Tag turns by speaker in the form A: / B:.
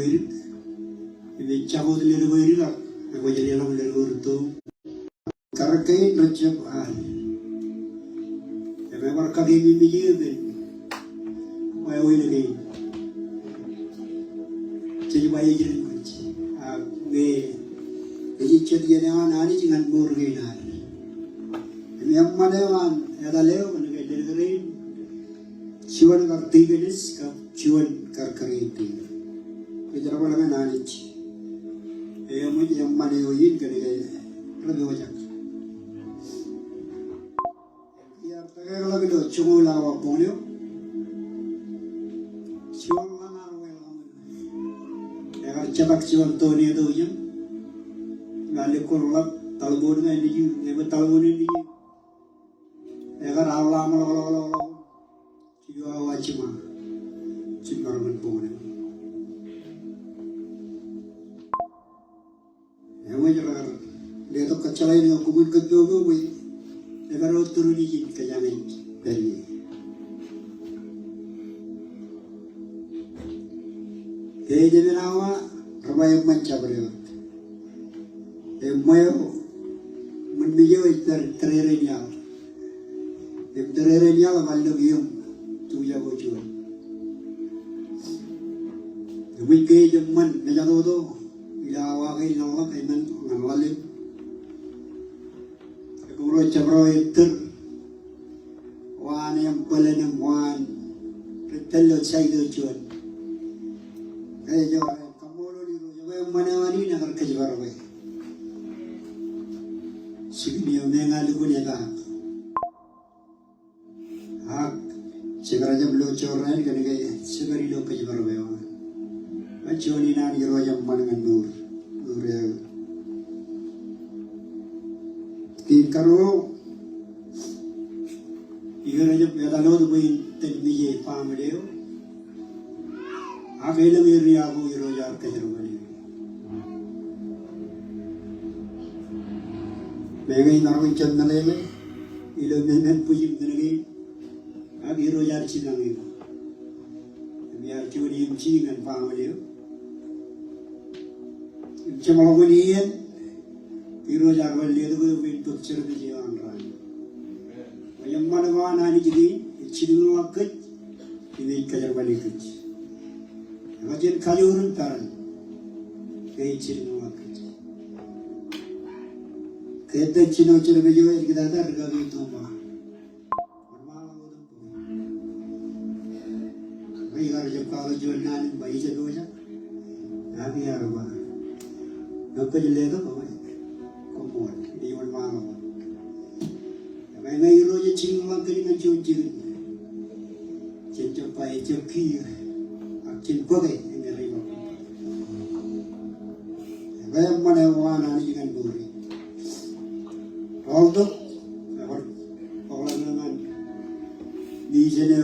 A: Legoir, the Chavo de Legoira, the Guajalam Legurto, Caracay, Rachel, the member Kagami Miguel, my oil again. Chiliway, the Chedian, Annie, and Morgan. And young Madawan, Adaleo, and the rain, Chuan Cartiganis, Chuan Carcariti. With the Roman Anich, a young money or yin can get Ragoja. Chula or Ponyo. Chula, Chabak Chuan Tony Dojum, Nalicola, Talbot, and you never Talbot in you. Ever Alama, you are Wachima, Chimarman Ponyo. Dia tu kacalai dengan kubur kedua gue, negara turun di kajangan dari. Jadi nama ramai macam berapa. Mayo menbiyo tererenya, tererenya malu biom tu jago cuan. Weekend jaman nejado tu. Ilawakai nama kaiman ngawalin, kuro cabro itu, wan yang pelan wan, terlalu cahaya cuan. Kaya jawab, kamu lori jawab mana wani nak kerja baru. Sini orang ngalu punya tak, hak sekarang jam lo coran kan kaya sekali lo kerja baru. Macam ni nak jawab jam mana ngandur. Karo igara jab yadalo to boy telmiye pamdeo agela meriya go irojar kajarmani megai narwin chandalele ilo menen pujim denagi ag irojar chinangi biar churi imchi ngan pamdeo imchamagonien Irojar walliya tu bentuk cerita jiran rani. Yang mana mana ni jadi cidu wakat ini kajar balik kerja. Kajian kaliurun taran, kaya cidu wakat. Kaya cino cerita jiran kita ada regami tumpah. Malam tu. Bayi kerja kalau jual nani bayi jadi macam, nabi arba. Nak kerja leda apa? Di mana mana, kalau ngai roja cingguang kini kan cuci, cencapai cekir, akin pakai ini riba. Kalau mana wana ni kan buri, kalau tu, kalau nangan di sini